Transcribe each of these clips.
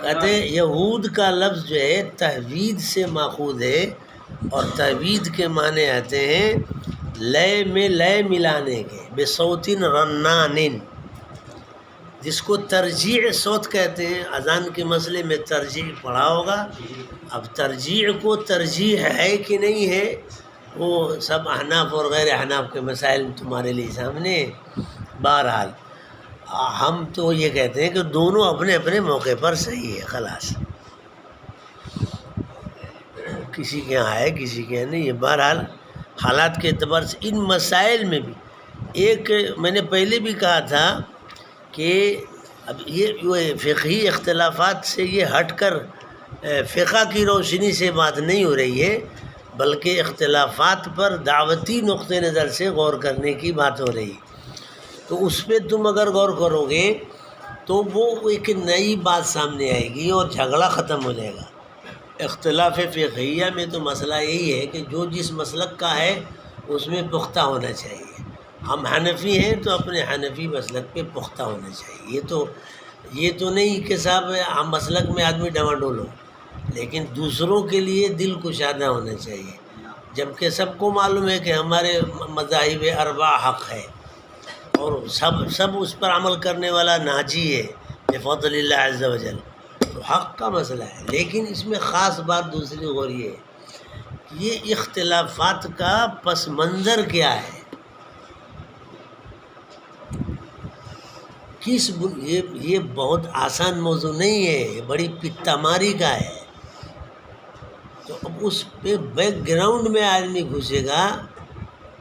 کہتے ہیں یہود کا لفظ جو ہے تحوید سے ماخوذ ہے، اور تحوید کے معنی آتے ہیں لے میں لے ملانے کے، بصوت رنان، جس کو ترجیع صوت کہتے ہیں۔ اذان کے مسئلے میں ترجیع پڑھا ہوگا۔ اب ترجیع کو ترجیح ہے کہ نہیں ہے، وہ سب احناف اور غیر احناف کے مسائل تمہارے لیے سامنے ہیں۔ بہرحال ہم تو یہ کہتے ہیں کہ دونوں اپنے اپنے موقع پر صحیح ہے، خلاص، کسی کے یہاں ہے کسی کے یہاں نہیں ہے۔ بہرحال حالات کے اعتبار سے ان مسائل میں بھی ایک میں نے پہلے بھی کہا تھا کہ اب یہ فقہی اختلافات سے یہ ہٹ کر فقہ کی روشنی سے بات نہیں ہو رہی ہے، بلکہ اختلافات پر دعوتی نقطہ نظر سے غور کرنے کی بات ہو رہی ہے۔ تو اس پہ تم اگر غور کرو گے تو وہ ایک نئی بات سامنے آئے گی اور جھگڑا ختم ہو جائے گا۔ اختلاف فقہیہ میں تو مسئلہ یہی ہے کہ جو جس مسلک کا ہے اس میں پختہ ہونا چاہیے۔ ہم حنفی ہیں تو اپنے حنفی مسلک پہ پختہ ہونا چاہیے۔ یہ تو نہیں کہ صاحب ہم مسلک میں آدمی ڈواڈول ہو، لیکن دوسروں کے لیے دل کشادہ ہونا چاہیے، جبکہ سب کو معلوم ہے کہ ہمارے مذاہب اربع حق ہے اور سب اس پر عمل کرنے والا ناجی ہے بفضل اللہ عز و جل، تو حق کا مسئلہ ہے۔ لیکن اس میں خاص بات دوسری غور یہ ہے کہ یہ اختلافات کا پس منظر کیا ہے، یہ بہت آسان موضوع نہیں ہے، یہ بڑی پتہ ماری کا ہے۔ تو اب اس پہ بیک گراؤنڈ میں آدمی گھسے گا،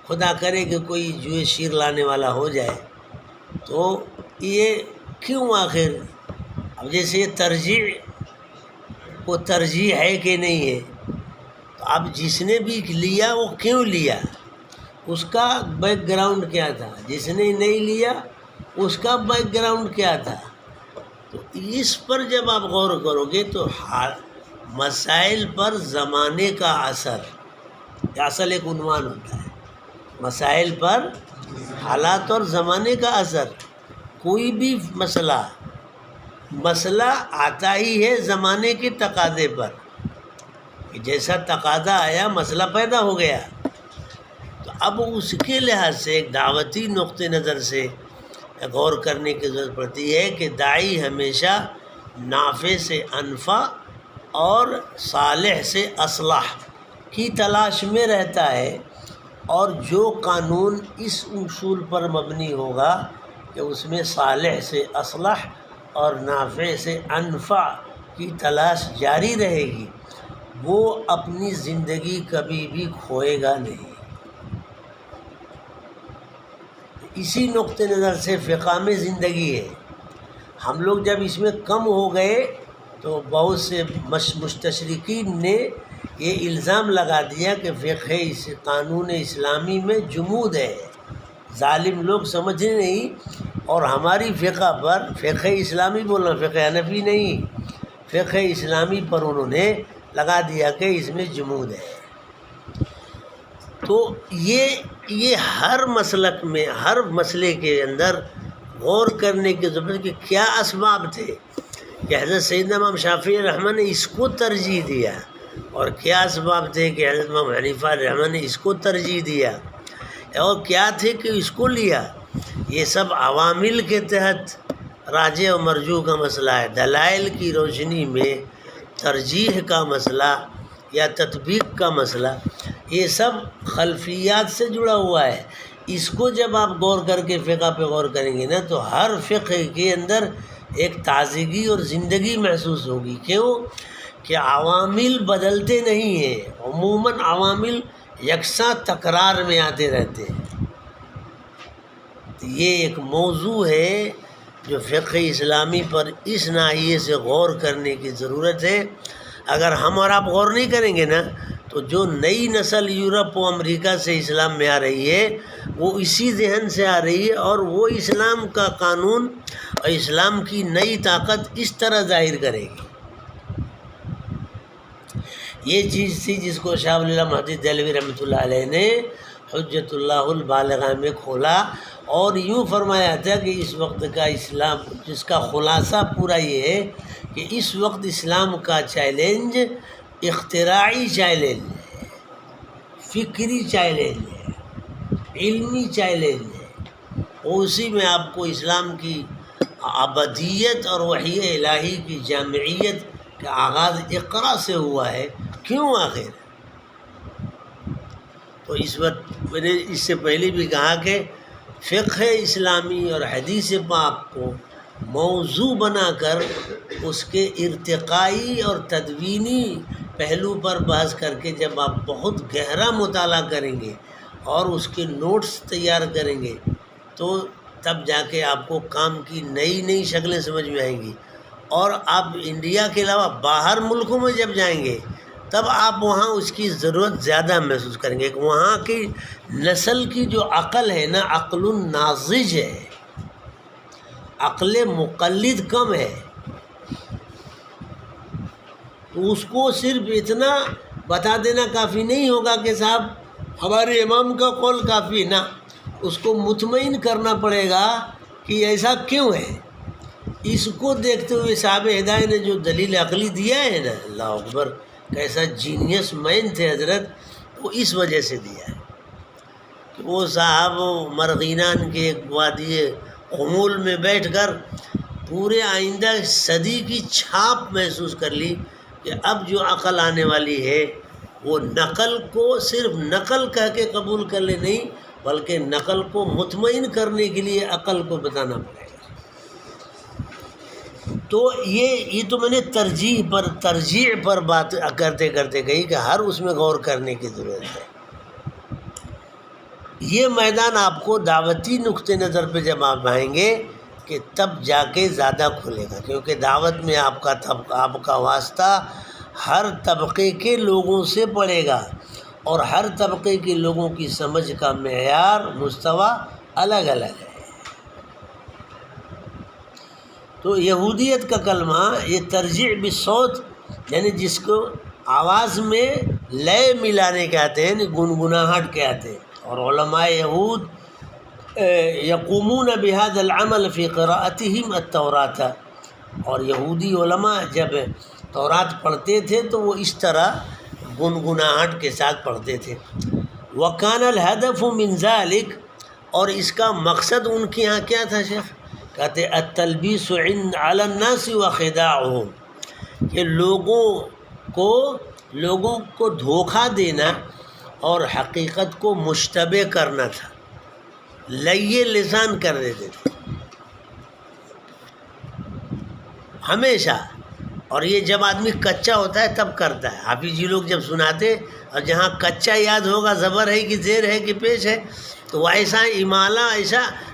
خدا کرے کہ کوئی جوئے شیر لانے والا ہو جائے، تو یہ کیوں آخر؟ اب جیسے یہ ترجیح کو ترجیح ہے کہ نہیں ہے، تو اب جس نے بھی لیا وہ کیوں لیا، اس کا بیک گراؤنڈ کیا تھا، جس نے نہیں لیا اس کا بیک گراؤنڈ کیا تھا۔ تو اس پر جب آپ غور کرو گے تو مسائل پر زمانے کا اثر، اصل ایک عنوان ہوتا ہے، مسائل پر حالات اور زمانے کا اثر۔ کوئی بھی مسئلہ آتا ہی ہے زمانے کے تقاضے پر، کہ جیسا تقاضا آیا مسئلہ پیدا ہو گیا۔ تو اب اس کے لحاظ سے ایک دعوتی نقطہ نظر سے غور کرنے کی ضرورت پڑتی ہے کہ داعی ہمیشہ نافع سے انفع اور صالح سے اصلاح کی تلاش میں رہتا ہے، اور جو قانون اس اصول پر مبنی ہوگا کہ اس میں صالح سے اصلاح اور نافع سے انفع کی تلاش جاری رہے گی، وہ اپنی زندگی کبھی بھی کھوئے گا نہیں۔ اسی نقطہ نظر سے فقہ میں زندگی ہے۔ ہم لوگ جب اس میں کم ہو گئے تو بہت سے مستشرقین نے یہ الزام لگا دیا کہ فقہ قانون اسلامی میں جمود ہے، ظالم لوگ سمجھے نہیں، اور ہماری فقہ پر، فقہ اسلامی بولنا، فقہ حنفی نہیں، فقہ اسلامی پر انہوں نے لگا دیا کہ اس میں جمود ہے۔ تو یہ ہر مسلک میں، ہر مسئلے کے اندر غور کرنے کی ضرورت کہ کیا اسباب تھے کہ حضرت سیدنا امام شافعی رحمہ نے اس کو ترجیح دیا، اور کیا اسباب تھے کہ حضرت امام حنیفہ رحمہ نے اس کو ترجیح دیا، اور کیا تھے کہ اس کو لیا۔ یہ سب عوامل کے تحت راجح و مرجوح کا مسئلہ ہے۔ دلائل کی روشنی میں ترجیح کا مسئلہ یا تطبیق کا مسئلہ، یہ سب خلفیات سے جڑا ہوا ہے۔ اس کو جب آپ غور کر کے فقہ پہ غور کریں گے نا تو ہر فقہ کے اندر ایک تازگی اور زندگی محسوس ہوگی۔ کیوں کہ عوامل بدلتے نہیں ہیں، عموماً عوامل یکساں تکرار میں آتے رہتے ہیں۔ تو یہ ایک موضوع ہے جو فقہ اسلامی پر اس ناحیے سے غور کرنے کی ضرورت ہے۔ اگر ہم اور آپ غور نہیں کریں گے نا تو جو نئی نسل یورپ و امریکہ سے اسلام میں آ رہی ہے وہ اسی ذہن سے آ رہی ہے، اور وہ اسلام کا قانون اور اسلام کی نئی طاقت اس طرح ظاہر کرے گی۔ یہ چیز تھی جس کو شاہ ولی اللہ محدث دہلوی رحمۃ اللہ علیہ نے حجت اللہ البالغہ میں کھولا، اور یوں فرمایا تھا کہ اس وقت کا اسلام جس کا خلاصہ پورا یہ ہے کہ اس وقت اسلام کا چیلنج اختراعی چیلنج ہے، فکری چیلنج ہے، علمی چیلنج ہے، اور اسی میں آپ کو اسلام کی ابدیت اور وحی الہی کی جامعیت کا آغاز اقرا سے ہوا ہے۔ کیوں آخر؟ تو اس وقت میں نے اس سے پہلے بھی کہا کہ فقہ اسلامی اور حدیث پاک کو موضوع بنا کر اس کے ارتقائی اور تدوینی پہلو پر بحث کر کے جب آپ بہت گہرا مطالعہ کریں گے اور اس کے نوٹس تیار کریں گے تو تب جا کے آپ کو کام کی نئی نئی شکلیں سمجھ میں آئیں گی، اور آپ انڈیا کے علاوہ باہر ملکوں میں جب جائیں گے تب آپ وہاں اس کی ضرورت زیادہ محسوس کریں گے کہ وہاں کی نسل کی جو عقل ہے نا، عقل ناضج ہے، عقل مقلد کم ہے۔ تو اس کو صرف اتنا بتا دینا کافی نہیں ہوگا کہ صاحب ہمارے امام کا قول کافی نہ، اس کو مطمئن کرنا پڑے گا کہ ایسا کیوں ہے۔ اس کو دیکھتے ہوئے صاحب ہدایت نے جو دلیل عقلی دیا ہے نا، اللہ اکبر، کیسا جینیس مین تھے حضرت، وہ اس وجہ سے دیا ہے کہ وہ صاحب مرغینان کے ایک وادی خمول میں بیٹھ کر پورے آئندہ صدی کی چھاپ محسوس کر لی کہ اب جو عقل آنے والی ہے وہ نقل کو صرف نقل کہہ کے قبول کر لے نہیں، بلکہ نقل کو مطمئن کرنے کے لیے عقل کو بتانا پڑے گا۔ تو یہ تو میں نے ترجیح پر بات کرتے کرتے کہی کہ ہر اس میں غور کرنے کی ضرورت ہے۔ یہ میدان آپ کو دعوتی نقطہ نظر پہ جب آپ آئیں گے کہ تب جا کے زیادہ کھلے گا، کیونکہ دعوت میں آپ کا واسطہ ہر طبقے کے لوگوں سے پڑے گا، اور ہر طبقے کے لوگوں کی سمجھ کا معیار مستوی الگ الگ ہے۔ تو یہودیت کا کلمہ یہ ترجیع بالصوت، یعنی جس کو آواز میں لے ملانے کہتے ہیں، گنگناہٹ کہتے ہیں، اور علماء یہود یقومون بهذا العمل فی قراءتهم التوراۃ، اور یہودی علماء جب تورات پڑھتے تھے تو وہ اس طرح گنگناہٹ کے ساتھ پڑھتے تھے۔ وَكَانَ الْهَدَفُ مِنْ ذَلِكَ، اور اس کا مقصد ان کے یہاں کیا تھا شیخ؟ کہتے التلبیس علی الناس وخداعهم، کہ لوگوں کو دھوکہ دینا اور حقیقت کو مشتبہ کرنا تھا، لئے لسان کر دیتے تھے ہمیشہ۔ اور یہ جب آدمی کچا ہوتا ہے تب کرتا ہے۔ حافظ جی لوگ جب سناتے اور جہاں کچا یاد ہوگا زبر ہے کہ زیر ہے کہ پیش ہے، تو وہ ایسا امالہ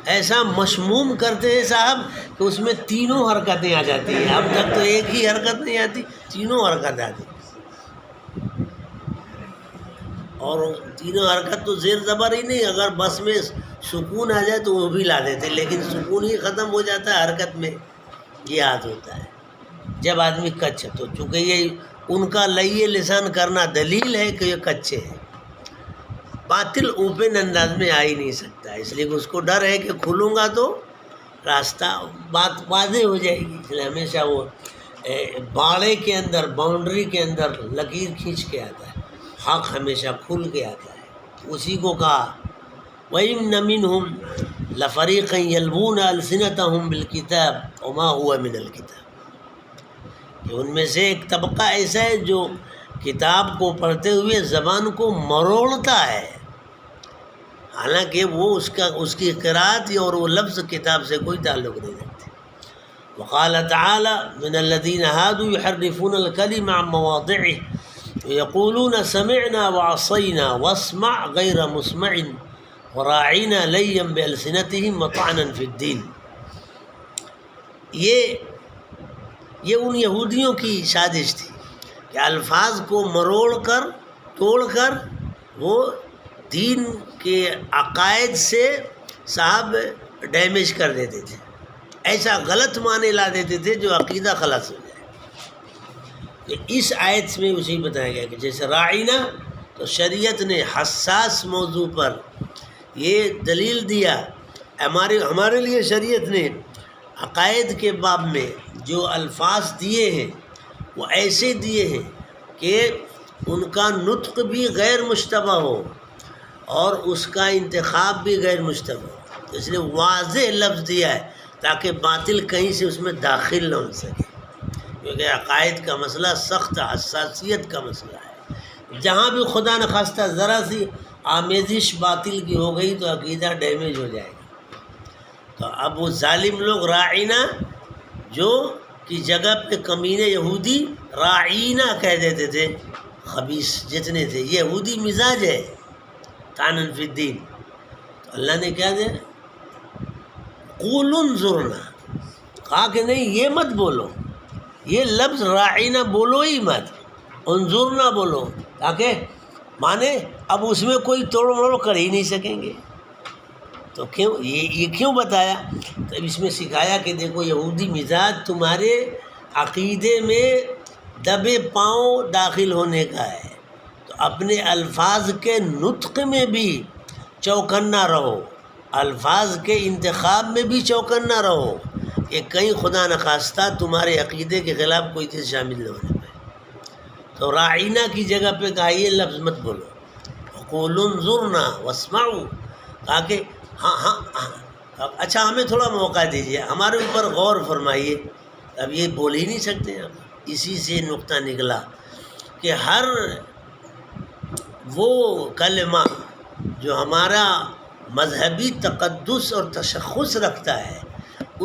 ایسا مشموم کرتے ہیں صاحب کہ اس میں تینوں حرکتیں آ جاتی ہیں۔ اب تک تو ایک ہی حرکت نہیں آتی، تینوں حرکت آتی، اور تینوں حرکت تو زیر زبر ہی نہیں، اگر بس میں سکون آ جائے تو وہ بھی لا دیتے، لیکن سکون ہی ختم ہو جاتا ہے حرکت میں، یہ یاد ہوتا ہے جب آدمی کچا۔ تو چونکہ یہ ان کا لئے لسان کرنا دلیل ہے کہ یہ کچے ہیں، باطل اوپن انداز میں آ ہی نہیں سکتا، اس لیے کہ اس کو ڈر ہے کہ کھلوں گا تو راستہ بات واضح ہو جائے گی، اس لیے ہمیشہ وہ باڑے کے اندر، باؤنڈری کے اندر لکیر کھینچ کے آتا ہے، حق ہمیشہ کھل کے آتا ہے۔ اسی کو کہا وَإِنَّ مِنْهُمْ لَفَرِيقًا يَلْوُونَ أَلْسِنَتَهُمْ بِالْكِتَابِ وَمَا هُوَ مِنَ الْكِتَابِ، کہ ان میں سے ایک طبقہ ایسا ہے جو کتاب کو پڑھتے ہوئے زبان کو مروڑتا ہے، حالانکہ وہ اس کی قرأت اور وہ لفظ کتاب سے کوئی تعلق نہیں رکھتے۔ وقال تعالی من الذین هادوا يحرفون الكلم عن مواضعه يقولون سمعنا وعصينا واسمع غير مسمع وراعنا ليا بألسنتهم وطعنا في الدين۔ یہ ان یہودیوں کی سازش تھی کہ الفاظ کو مروڑ کر توڑ کر وہ دین کے عقائد سے صاحب ڈیمیج کر دیتے تھے، ایسا غلط معنی لا دیتے تھے جو عقیدہ خلاص ہو جائے۔ کہ اس آیت میں اسی بتایا گیا کہ جیسے راعینا، تو شریعت نے حساس موضوع پر یہ دلیل دیا، ہمارے لیے شریعت نے عقائد کے باب میں جو الفاظ دیے ہیں وہ ایسے دیے ہیں کہ ان کا نطق بھی غیر مشتبہ ہو اور اس کا انتخاب بھی غیر مشتبہ ہو، تو اس لیے واضح لفظ دیا ہے تاکہ باطل کہیں سے اس میں داخل نہ ہو سکے، کیونکہ عقائد کا مسئلہ سخت حساسیت کا مسئلہ ہے۔ جہاں بھی خدا نخواستہ ذرا سی آمیزش باطل کی ہو گئی تو عقیدہ ڈیمیج ہو جائے گا۔ تو اب وہ ظالم لوگ راعینہ جو کی جگہ پہ کمینے یہودی راعینہ کہہ دیتے تھے، خبیث جتنے تھے، یہودی مزاج ہے طعنًا فی الدین۔ تو اللہ نے کیا دیا؟ قول انظرنا، کہا کہ نہیں یہ مت بولو، یہ لفظ راعینہ بولو ہی مت، انظرنا بولو، تاکہ مانے اب اس میں کوئی توڑ موڑ کر ہی نہیں سکیں گے۔ تو کیوں یہ کیوں بتایا؟ تو اب اس میں سکھایا کہ دیکھو یہودی مزاج تمہارے عقیدے میں دبے پاؤں داخل ہونے کا ہے، تو اپنے الفاظ کے نطق میں بھی چوکنا رہو، الفاظ کے انتخاب میں بھی چوکنا رہو کہ کہیں خدا نخواستہ تمہارے عقیدے کے خلاف کوئی چیز شامل نہ ہونے پائے۔ تو راعینہ کی جگہ پہ کہا یہ لفظ مت بولو، قولوا انظرنا واسمعوا، کہا کہ ہاں اچھا ہمیں تھوڑا موقع دیجیے، ہمارے اوپر غور فرمائیے۔ اب یہ بول ہی نہیں سکتے ہم۔ اسی سے نقطہ نکلا کہ ہر وہ کلمہ جو ہمارا مذہبی تقدس اور تشخص رکھتا ہے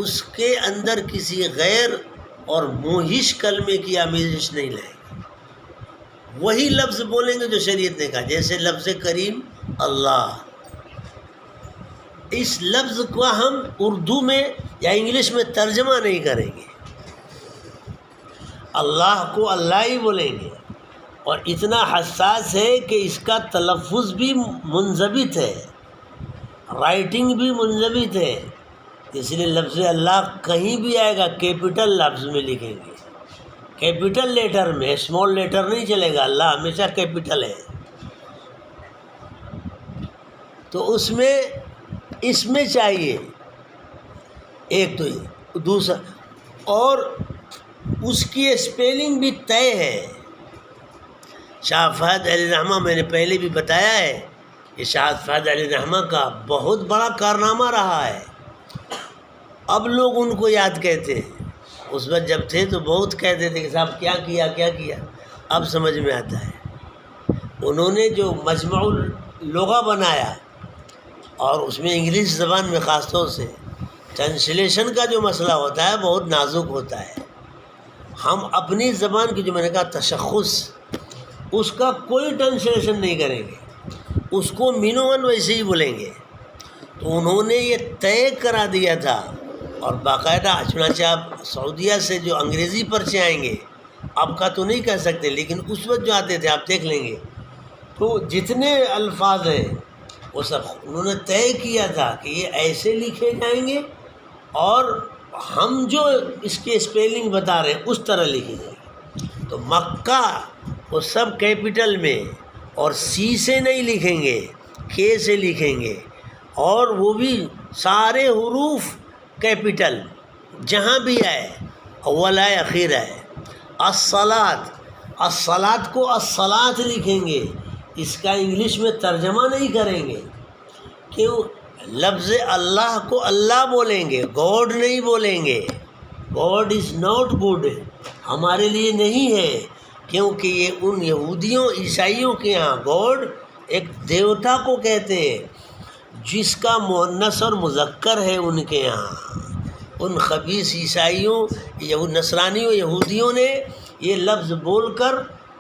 اس کے اندر کسی غیر اور موہش کلمے کی آمیزش نہیں لائیں گے، وہی لفظ بولیں گے جو شریعت نے کہا، جیسے لفظ کریم اللہ، اس لفظ کو ہم اردو میں یا انگلش میں ترجمہ نہیں کریں گے، اللہ کو اللہ ہی بولیں گے، اور اتنا حساس ہے کہ اس کا تلفظ بھی منضبط ہے، رائٹنگ بھی منضبط ہے، اس لیے لفظ اللہ کہیں بھی آئے گا کیپٹل لفظ میں لکھیں گے، کیپٹل لیٹر میں، اسمال لیٹر نہیں چلے گا، اللہ ہمیشہ کیپٹل ہے۔ تو اس میں چاہیے ایک تو یہ، دوسرا اور اس کی اسپیلنگ بھی طے ہے۔ شاہ فہد علیہ الرحمہ میں نے پہلے بھی بتایا ہے کہ شاہ فہد علیہ الرحمہ کا بہت بڑا کارنامہ رہا ہے، اب لوگ ان کو یاد کہتے ہیں، اس وقت جب تھے تو بہت کہتے تھے کہ صاحب کیا کیا، اب سمجھ میں آتا ہے۔ انہوں نے جو مجمع اللغہ بنایا اور اس میں انگلش زبان میں خاص طور سے ٹرانسلیشن کا جو مسئلہ ہوتا ہے بہت نازک ہوتا ہے۔ ہم اپنی زبان کی جو میں نے کہا تشخص، اس کا کوئی ٹرانسلیشن نہیں کریں گے، اس کو مینومن ویسے ہی بولیں گے۔ تو انہوں نے یہ طے کرا دیا تھا، اور باقاعدہ چنانچہ آپ سعودیہ سے جو انگریزی پرچے آئیں گے، اب کا تو نہیں کہہ سکتے لیکن اس وقت جو آتے تھے آپ دیکھ لیں گے، تو جتنے الفاظ ہیں وہ سب انہوں نے طے کیا تھا کہ یہ ایسے لکھے جائیں گے، اور ہم جو اس کی اسپیلنگ بتا رہے ہیں اس طرح لکھی جائے گی۔ تو مکہ وہ سب کیپٹل میں، اور سی سے نہیں لکھیں گے، کے سے لکھیں گے، اور وہ بھی سارے حروف کیپٹل، جہاں بھی آئے، اول آئے اخیر آئے۔ الصلاۃ کو الصلاۃ لکھیں گے، اس کا انگلش میں ترجمہ نہیں کریں گے، کیوں؟ لفظ اللہ کو اللہ بولیں گے، گاڈ نہیں بولیں گے۔ گاڈ از ناٹ گڈ، ہمارے لیے نہیں ہے، کیونکہ یہ ان یہودیوں عیسائیوں کے ہاں گاڈ ایک دیوتا کو کہتے ہیں جس کا مؤنث اور مذکر ہے ان کے ہاں۔ ان خبیث عیسائیوں نصرانیوں یہودیوں نے یہ لفظ بول کر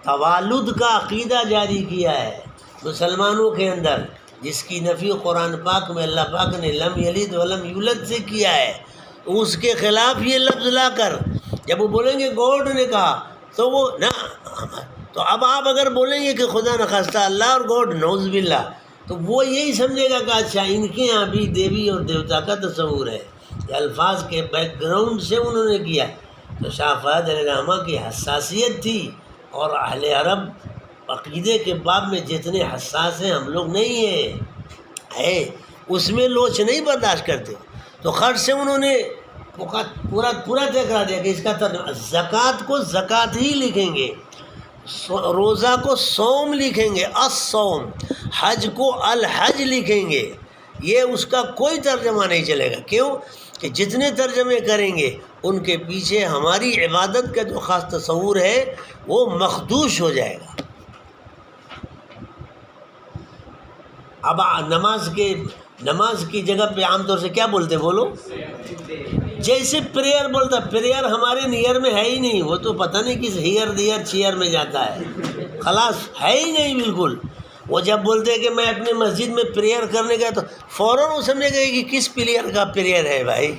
توالد کا عقیدہ جاری کیا ہے مسلمانوں کے اندر، جس کی نفی قرآن پاک میں اللہ پاک نے لم یلد ولم یولد سے کیا ہے۔ اس کے خلاف یہ لفظ لا کر جب وہ بولیں گے گاڈ نے کہا تو وہ نہ، تو اب آپ اگر بولیں گے کہ خدا نخواستہ اللہ اور گاڈ نعوذ باللہ، تو وہ یہی سمجھے گا کہ اچھا ان کے یہاں بھی دیوی اور دیوتا کا تصور ہے۔ یہ الفاظ کے بیک گراؤنڈ سے انہوں نے کیا۔ تو شاہ فہد علیہ الرحمہ کی حساسیت تھی، اور اہل عرب عقیدے کے باب میں جتنے حساس ہیں ہم لوگ نہیں ہیں، اس میں لوچ نہیں برداشت کرتے، تو خرچ سے انہوں نے پورا طے کرا دیا کہ اس کا ترجمہ زکوٰۃ کو زکوٰۃ ہی لکھیں گے، روزہ کو صوم لکھیں گے الصوم، حج کو الحج لکھیں گے، یہ اس کا کوئی ترجمہ نہیں چلے گا۔ کیوں کہ جتنے ترجمے کریں گے ان کے پیچھے ہماری عبادت کا جو خاص تصور ہے وہ مخدوش ہو جائے گا۔ اب نماز کی جگہ پہ عام طور سے کیا بولتے بولو؟ جیسے پریئر بولتا، پریئر ہمارے نیئر میں ہے ہی نہیں، وہ تو پتہ نہیں کس ہیئر دیئر چیئر میں جاتا ہے، خلاص ہے ہی نہیں بالکل۔ وہ جب بولتے ہیں کہ میں اپنی مسجد میں پریئر کرنے گیا تو فوراً وہ سمجھے گئے کہ کس پلیئر کا پریئر ہے بھائی،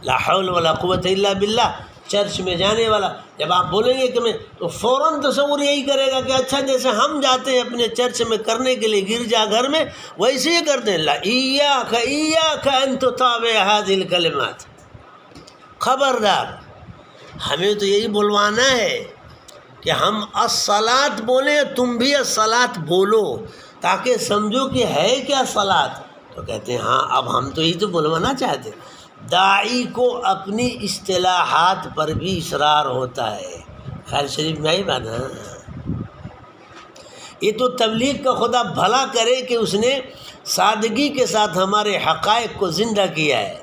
لا حول ولا قوت الا باللہ، چرچ میں جانے والا۔ جب آپ بولیں گے کہ میں، تو فوراً تصور یہی کرے گا کہ اچھا جیسے ہم جاتے ہیں اپنے چرچ میں کرنے کے لیے گرجا گھر میں، ویسے ہی کرتے ہیں۔ لا ایاک ان تطاوع هذه الکلمات، خبردار ہمیں تو یہی بلوانا ہے کہ ہم الصلاۃ بولیں، تم بھی الصلاۃ بولو تاکہ سمجھو کہ ہے کیا صلاۃ۔ تو کہتے ہیں ہاں اب ہم تو یہی تو بلوانا چاہتے ہیں۔ داعی کو اپنی اصطلاحات پر بھی اصرار ہوتا ہے، خیر شریف میں ہی بات ہے۔ یہ تو تبلیغ کا خدا بھلا کرے کہ اس نے سادگی کے ساتھ ہمارے حقائق کو زندہ کیا ہے،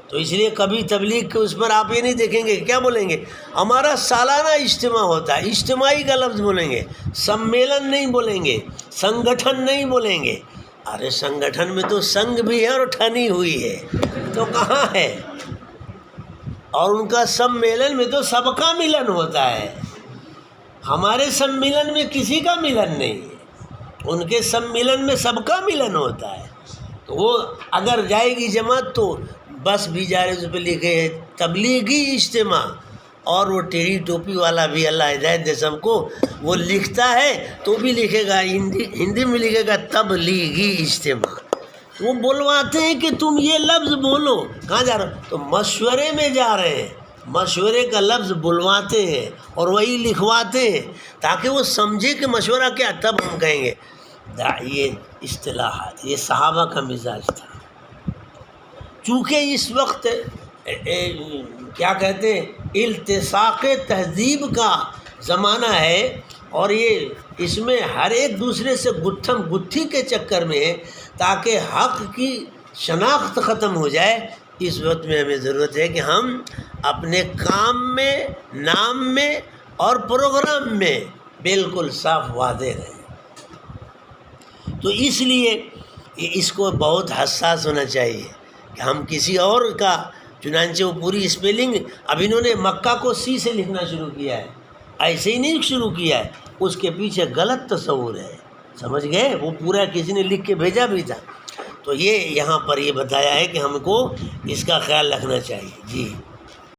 تو اس لیے کبھی تبلیغ کے اس پر آپ یہ نہیں دیکھیں گے، کیا بولیں گے؟ ہمارا سالانہ اجتماع ہوتا ہے، اجتماعی کا لفظ بولیں گے، سمیلن نہیں بولیں گے، سنگٹھن نہیں بولیں گے۔ ارے سنگٹھن میں تو سنگ بھی ہے اور ٹھنی ہوئی ہے، تو کہاں ہے؟ اور ان کا سمیلن میں تو سب کا ملن ہوتا ہے، ہمارے سمیلن میں کسی کا ملن نہیں ہے، ان کے سمیلن میں سب کا ملن ہوتا ہے۔ تو وہ اگر جائے گی جماعت تو بس بھی جا رہے اس پہ لکھے ہے تبلیغی اجتماع، اور وہ ٹیڑھی ٹوپی والا بھی اللہ ہدایت دے سب کو، وہ لکھتا ہے تو بھی لکھے گا ہندی میں لکھے گا تبلیغی اجتماع۔ وہ بلواتے ہیں کہ تم یہ لفظ بولو، کہاں جا رہے ہو؟ تو مشورے میں جا رہے ہیں، مشورے کا لفظ بلواتے ہیں اور وہی لکھواتے ہیں تاکہ وہ سمجھے کہ مشورہ کیا، تب ہم کہیں گے۔ یہ اصطلاحات، یہ صحابہ کا مزاج تھا۔ چونکہ اس وقت کیا کہتے ہیں التصاق تہذیب کا زمانہ ہے، اور یہ اس میں ہر ایک دوسرے سے گتھم گتھی کے چکر میں ہے تاکہ حق کی شناخت ختم ہو جائے، اس وقت میں ہمیں ضرورت ہے کہ ہم اپنے کام میں، نام میں اور پروگرام میں بالکل صاف واضح رہیں۔ تو اس لیے اس کو بہت حساس ہونا چاہیے کہ ہم کسی اور کا، چنانچہ وہ پوری اسپیلنگ، اب انہوں نے مکہ کو سی سے لکھنا شروع کیا ہے، ایسے ہی نہیں شروع کیا ہے، اس کے پیچھے غلط تصور ہے، سمجھ گئے؟ وہ پورا کسی نے لکھ کے بھیجا بھی تھا۔ تو یہ یہاں پر یہ بتایا ہے کہ ہم کو اس کا خیال رکھنا چاہیے۔ جی